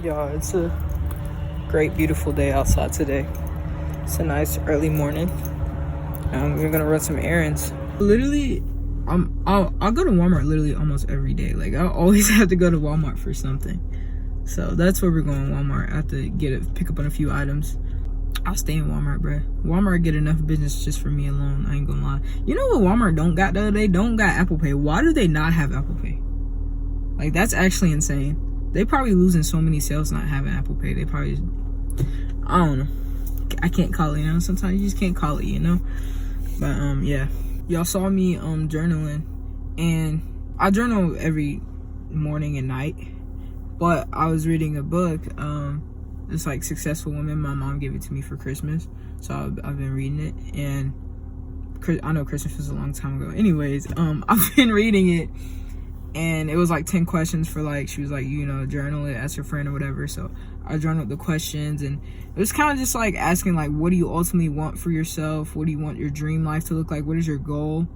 Y'all, it's a great, beautiful day outside today. It's a nice early morning. We're gonna run some errands. Literally, I'll go to Walmart literally almost every day. Like, I always have to go to Walmart for something. So that's where we're going, Walmart. I have to pick up on a few items. I'll stay in Walmart, bruh. Walmart get enough business just for me alone. I ain't gonna lie. You know what Walmart don't got though? They don't got Apple Pay. Why do they not have Apple Pay? Like, that's actually insane. They probably losing so many sales not having Apple Pay. They probably, I don't know. I can't call it, you know? Sometimes you just can't call it, you know? But, yeah. Y'all saw me, journaling. And I journal every morning and night. But I was reading a book. It's like Successful Women. My mom gave it to me for Christmas. So I've been reading it. And I know Christmas was a long time ago. Anyways, I've been reading it. And it was like 10 questions for, like, she was like, you know, journal it, ask your friend or whatever. So I journaled the questions, and it was kind of just like asking, like, what do you ultimately want for yourself? What do you want your dream life to look like? What is your goal?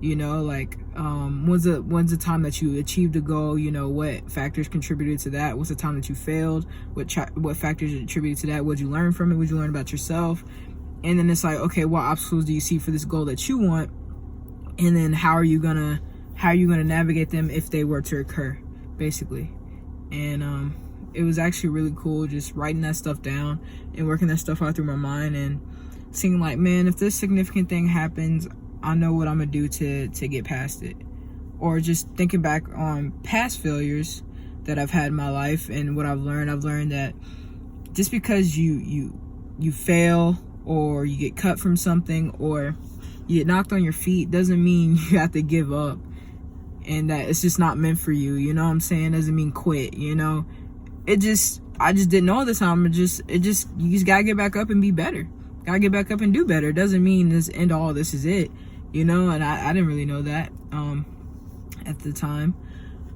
You know, like, when's the time that you achieved a goal? You know, what factors contributed to that? What's the time that you failed? What factors attributed to that? What'd you learn from it? What'd you learn about yourself? And then it's like, okay, what obstacles do you see for this goal that you want? And then how are you gonna navigate them if they were to occur, basically. And it was actually really cool just writing that stuff down and working that stuff out through my mind and seeing, like, man, if this significant thing happens, I know what I'm gonna do to get past it. Or just thinking back on past failures that I've had in my life and what I've learned that just because you fail or you get cut from something or you get knocked on your feet doesn't mean you have to give up. And that it's just not meant for you, you know what I'm saying? Doesn't mean quit, you know? I just didn't know this time. You just gotta get back up and be better. Gotta get back up and do better. It doesn't mean this end all, this is it, you know? And I didn't really know that at the time.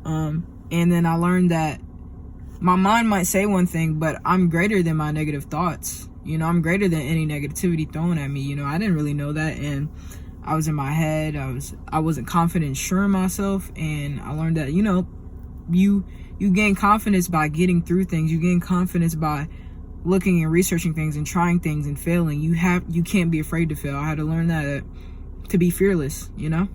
And then I learned that my mind might say one thing, but I'm greater than my negative thoughts. You know, I'm greater than any negativity thrown at me. You know, I didn't really know that, and I was in my head. I wasn't confident and sure in myself, and I learned that, you know, you gain confidence by getting through things. You gain confidence by looking and researching things and trying things and failing. You can't be afraid to fail. I had to learn that to be fearless, you know?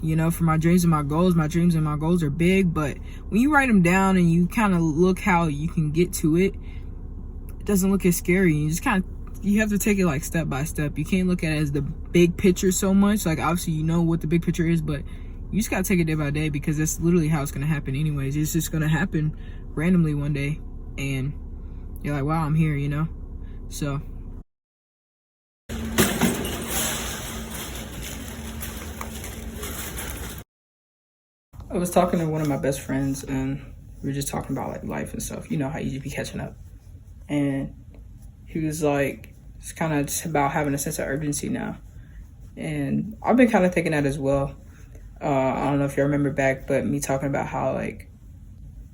You know, for my dreams and my goals are big, but when you write them down and you kind of look how you can get to it, it doesn't look as scary. You just kind of, you have to take it like step by step. You can't look at it as the big picture so much. Like, obviously, you know what the big picture is, but you just gotta take it day by day because that's literally how it's gonna happen anyways. It's just gonna happen randomly one day, and you're like, wow, I'm here, you know? So I was talking to one of my best friends, and we were just talking about, like, life and stuff. You know how you be catching up. And he was like, it's kind of just about having a sense of urgency now. And I've been kind of thinking that as well. I don't know if you remember back, but me talking about how, like,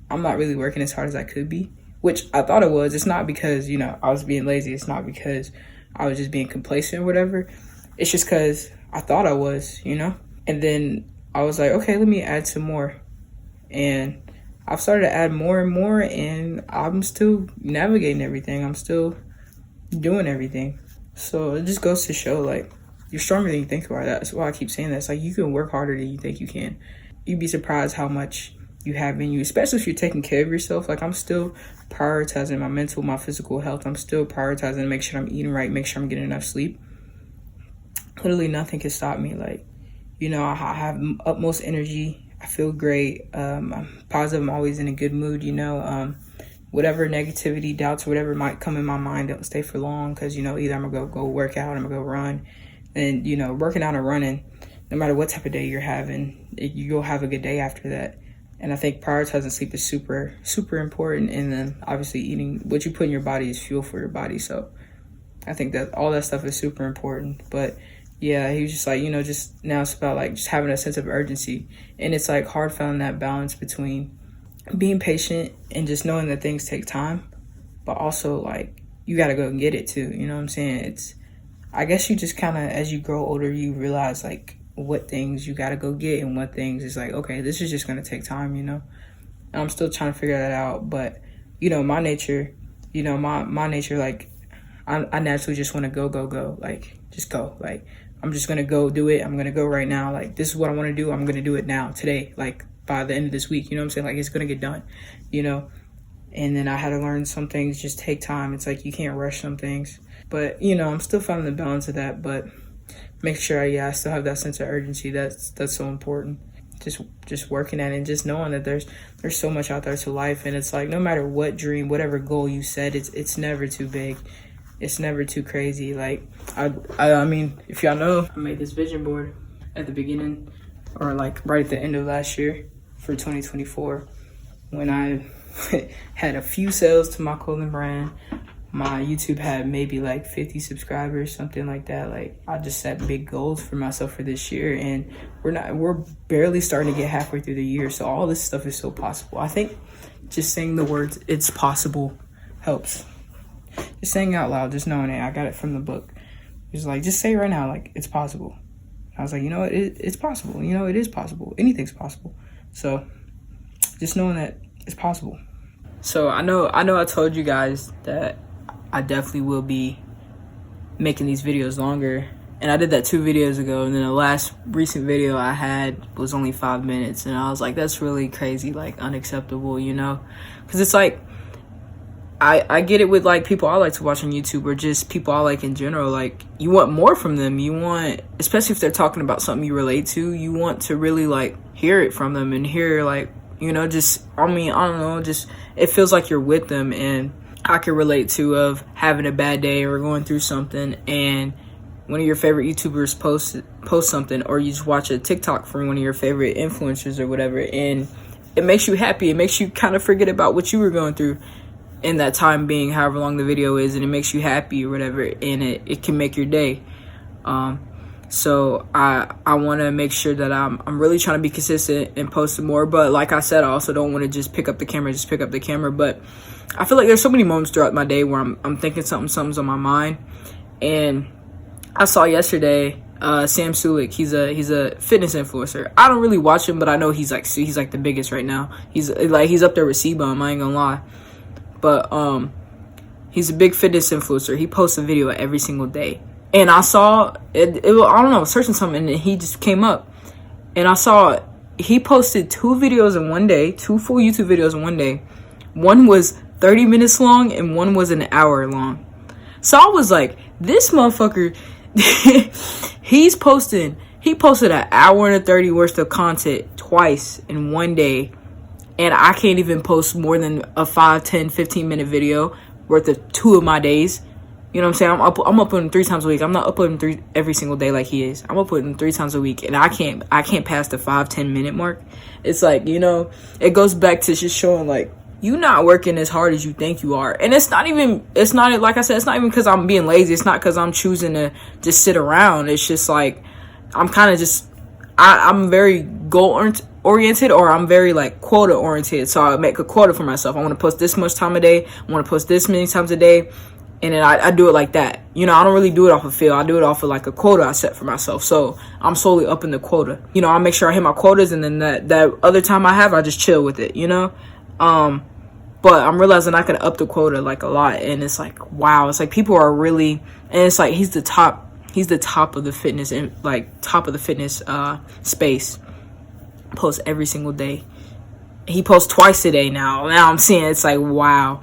I'm not really working as hard as I could be, which I thought it was. It's not because, you know, I was being lazy. It's not because I was just being complacent or whatever. It's just because I thought I was, you know? And then I was like, okay, let me add some more. And I've started to add more and more, and I'm still navigating everything. I'm still doing everything. So it just goes to show, like, you're stronger than you think you are. That's why I keep saying that. It's like, you can work harder than you think you can. You'd be surprised how much you have in you, especially if you're taking care of yourself. Like, I'm still prioritizing my mental, my physical health. I'm still prioritizing to make sure I'm eating right, make sure I'm getting enough sleep. Literally nothing can stop me. Like, you know, I have utmost energy. I feel great. I'm positive. I'm always in a good mood, you know. Whatever negativity, doubts, whatever might come in my mind don't stay for long, because, you know, either I'm going to go work out, I'm going to go run. And, you know, working out and running, no matter what type of day you're having, you'll have a good day after that. And I think prioritizing sleep is super, super important. And then obviously eating, what you put in your body is fuel for your body. So I think that all that stuff is super important. But yeah, he was just like, you know, just now it's about, like, just having a sense of urgency. And it's, like, hard finding that balance between being patient and just knowing that things take time, but also, like, you got to go and get it too. You know what I'm saying? I guess you just kind of, as you grow older, you realize, like, what things you got to go get and what things is like, okay, this is just going to take time, you know? And I'm still trying to figure that out, but you know, my nature, my nature, like, I naturally just want to go, like, just go. Like, I'm just going to go do it. I'm going to go right now. Like, this is what I want to do. I'm going to do it now, today, like, by the end of this week. You know what I'm saying? Like, it's going to get done, you know? And then I had to learn some things just take time. It's like, you can't rush some things. But, you know, I'm still finding the balance of that. But make sure, I still have that sense of urgency. That's so important. Just working at it and just knowing that there's so much out there to life. And it's like, no matter what dream, whatever goal you set, it's never too big. It's never too crazy. Like, I mean, if y'all know, I made this vision board at the beginning, or like right at the end of last year for 2024, when I had a few sales to my clothing brand. My YouTube had maybe like 50 subscribers, something like that. Like, I just set big goals for myself for this year, and we're barely starting to get halfway through the year. So all this stuff is so possible. I think just saying the words "it's possible" helps. Just saying it out loud, just knowing it. I got it from the book. It's like, just say it right now, like, it's possible. I was like, you know what, it's possible. You know, it is possible. Anything's possible. So just knowing that it's possible. So I know I told you guys that I definitely will be making these videos longer. And I did that 2 videos ago. And then the last recent video I had was only 5 minutes. And I was like, that's really crazy, like, unacceptable, you know? Because it's like, I get it with, like, people I like to watch on YouTube, or just people I like in general. Like, you want more from them. You want, especially if they're talking about something you relate to, you want to really, like, hear it from them and hear, like, you know, just, I mean, I don't know, just, it feels like you're with them. And I can relate to of having a bad day or going through something, and one of your favorite YouTubers post something, or you just watch a TikTok from one of your favorite influencers or whatever, and it makes you happy. It makes you kind of forget about what you were going through in that time being, however long the video is, and it makes you happy or whatever, and it can make your day. So I want to make sure that I'm really trying to be consistent and posting more. But like I said, I also don't want to just pick up the camera. But I feel like there's so many moments throughout my day where I'm thinking something's on my mind. And I saw yesterday Sam Sulek. He's a fitness influencer. I don't really watch him, but I know he's like the biggest right now. He's up there with C-Bum, I ain't gonna lie. But he's a big fitness influencer. He posts a video every single day. And I saw it, I don't know, searching something, and he just came up. And I saw he posted 2 videos in one day, 2 full YouTube videos in one day. One was 30 minutes long and one was an hour long. So I was like, this motherfucker, he posted an hour and 30 worth of content twice in one day. And I can't even post more than a 5, 10, 15 minute video worth of 2 of my days. You know what I'm saying? I'm uploading 3 times a week. I'm not uploading every single day like he is. I'm uploading 3 times a week, and I can't pass the 5-10 minute mark. It's like, you know, it goes back to just showing, like, you not working as hard as you think you are. And it's not like I said, it's not even because I'm being lazy. It's not because I'm choosing to just sit around. It's just like, I'm kind of just, I'm very goal oriented, or I'm very, like, quota oriented. So I make a quota for myself. I want to post this much time a day. I want to post this many times a day. And then I do it like that. You know, I don't really do it off of feel. I do it off of, like, a quota I set for myself. So I'm slowly upping the quota. You know, I make sure I hit my quotas, and then that other time I have, I just chill with it, you know? But I'm realizing I can up the quota, like, a lot. And it's like, wow. It's like people are really, and it's like he's the top of the fitness, and like top of the fitness space. Posts every single day. He posts twice a day now. Now I'm seeing it's like, wow.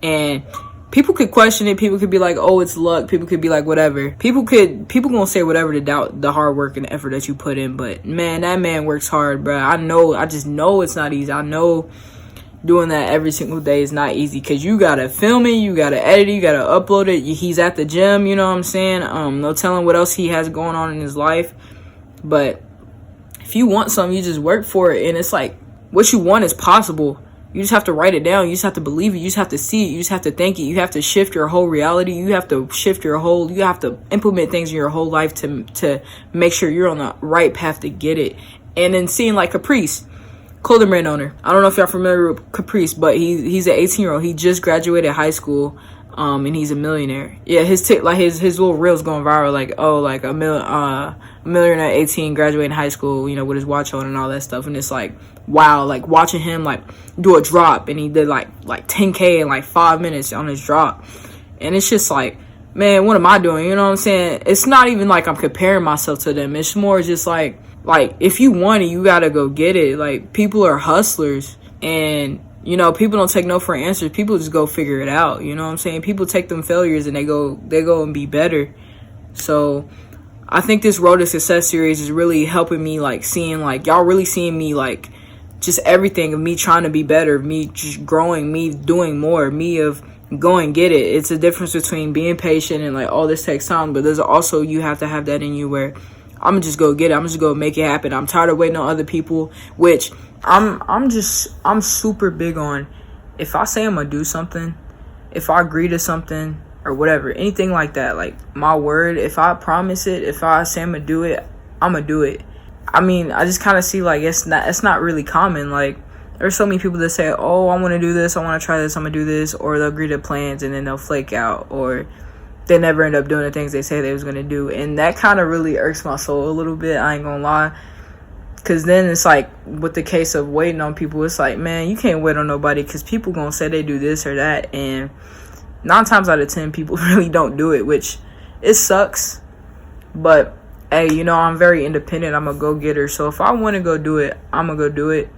And people could question it. People could be like, oh, it's luck. People could be like, whatever. People gonna say whatever to doubt the hard work and effort that you put in. But man, that man works hard, bro. I just know it's not easy. I know doing that every single day is not easy, because you gotta film it, you gotta edit it, you gotta upload it. He's at the gym, you know what I'm saying? No telling what else he has going on in his life. But if you want something, you just work for it. And it's like, what you want is possible. You just have to write it down. You just have to believe it. You just have to see it. You just have to think it. You have to shift your whole reality. You have to you have to implement things in your whole life to make sure you're on the right path to get it. And then seeing, like, Caprice, clothing brand owner. I don't know if y'all familiar with Caprice, but he's an 18-year-old. He just graduated high school. and he's a millionaire. Yeah, his little reels going viral, like, oh, like a millionaire at 18, graduating high school, you know, with his watch on and all that stuff. And it's like, wow, like watching him like do a drop, and he did like 10K in like 5 minutes on his drop. And it's just like, man, what am I doing? You know what I'm saying? It's not even like I'm comparing myself to them. It's more just like if you want it, you gotta go get it. Like, people are hustlers, and you know, people don't take no for answers. People just go figure it out. You know what I'm saying? People take them failures and they go and be better. So I think this Road to Success series is really helping me, like, seeing, like, y'all really seeing me, like, just everything of me trying to be better, me just growing, me doing more, me of go and get it. It's a difference between being patient and like, oh, this takes time, but there's also, you have to have that in you where I'm gonna just go get it. I'm just gonna make it happen. I'm tired of waiting on other people, which I'm super big on, if I say I'm gonna do something, if I agree to something or whatever, anything like that, like my word, if I promise it, if I say I'm gonna do it, I'm gonna do it. I mean, I just kind of see like it's not really common. Like, there's so many people that say, oh, I want to do this, I want to try this, I'm gonna do this, or they'll agree to plans and then they'll flake out, or they never end up doing the things they say they was gonna do. And that kind of really irks my soul a little bit, I ain't gonna lie. Because then it's like, with the case of waiting on people, it's like, man, you can't wait on nobody, because people gonna say they do this or that, and 9 times out of 10 people really don't do it, which it sucks. But hey, you know, I'm very independent, I'm a go-getter, so if I want to go do it, I'm gonna go do it.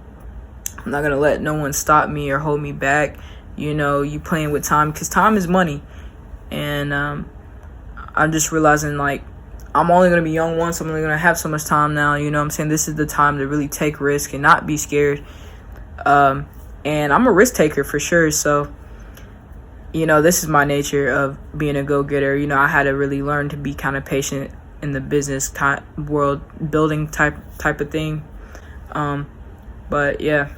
I'm not gonna let no one stop me or hold me back. You know, you playing with time, because time is money. And I'm just realizing, like, I'm only going to be young once. I'm only going to have so much time now. You know what I'm saying? This is the time to really take risk and not be scared. And I'm a risk taker for sure. So, you know, this is my nature of being a go-getter. You know, I had to really learn to be kind of patient in the business world, building type of thing. But, yeah.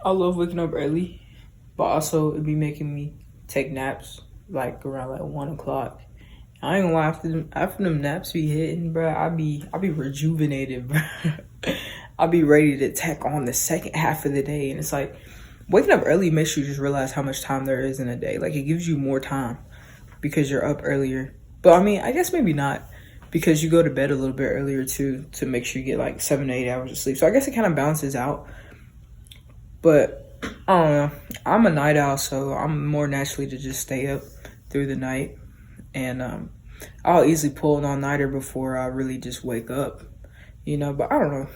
I love waking up early, but also it'd be making me take naps, like, around, like, 1 o'clock. I ain't gonna lie, after them naps be hitting, bro, I be rejuvenated, bro. I'll be ready to tack on the second half of the day. And it's like, waking up early makes you just realize how much time there is in a day. Like, it gives you more time because you're up earlier. But I mean, I guess maybe not, because you go to bed a little bit earlier too, to make sure you get like 7 to 8 hours of sleep. So I guess it kind of balances out. But I don't know, I'm a night owl, so I'm more naturally to just stay up through the night. And I'll easily pull an all-nighter before I really just wake up, you know. But I don't know,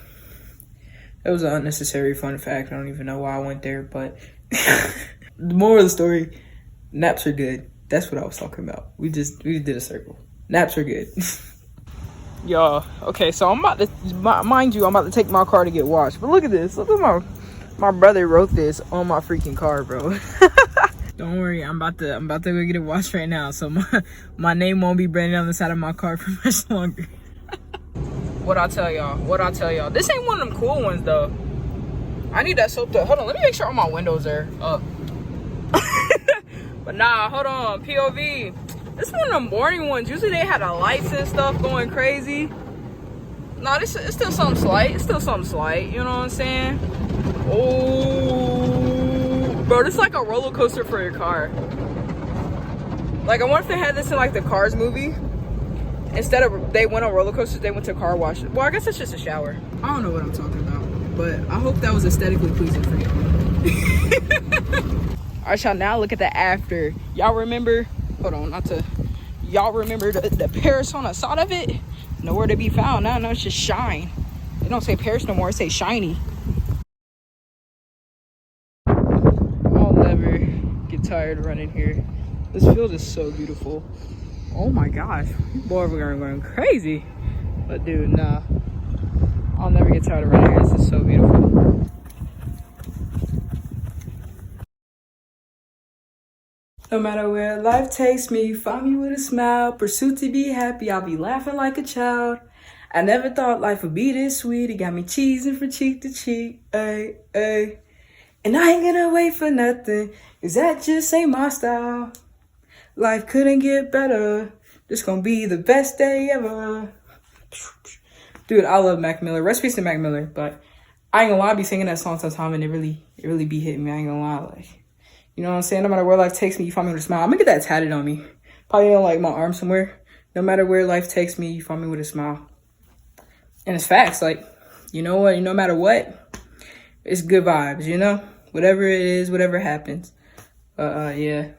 it was an unnecessary fun fact. I don't even know why I went there, but the moral of the story, naps are good. That's what I was talking about. We did a circle. Naps are good. Y'all, okay, so I'm about to, mind you, I'm about to take my car to get washed. But look at this. Look at my brother wrote this on my freaking car, bro. Don't worry, I'm about to go get it washed right now, so my name won't be branded on the side of my car for much longer. What I tell y'all? This ain't one of them cool ones though. I need that soap to, hold on, let me make sure all my windows are up. But nah, hold on, POV. This is one of them boring ones. Usually they had the lights and stuff going crazy. Nah, it's still something slight. You know what I'm saying? Oh, bro, this is like a roller coaster for your car. Like, I wonder if they had this in like the Cars movie. Instead of they went on roller coasters, they went to car wash. Well, I guess it's just a shower. I don't know what I'm talking about, but I hope that was aesthetically pleasing for you. All right, y'all, now look at the after. Y'all remember, hold on, y'all remember the Paris on the side of it? Nowhere to be found. No, it's just shine. They don't say Paris no more, it say shiny. I'll never get tired running here. This field is so beautiful. Oh my gosh, boy, we're going crazy. But dude, nah, I'll never get tired of running here. This is so beautiful. No matter where life takes me, find me with a smile, pursue to be happy, I'll be laughing like a child. I never thought life would be this sweet, it got me cheesing from cheek to cheek, ay, ay. And I ain't gonna wait for nothing, cause that just ain't my style. Life couldn't get better, this gonna be the best day ever. Dude, I love Mac Miller, rest in peace to Mac Miller, but I ain't gonna lie, I be singing that song sometime and it really be hitting me, I ain't gonna lie, like. You know what I'm saying? No matter where life takes me, you find me with a smile. I'm gonna get that tatted on me. Probably on like my arm somewhere. No matter where life takes me, you find me with a smile. And it's facts. Like, you know what? No matter what, it's good vibes, you know? Whatever it is, whatever happens. Yeah.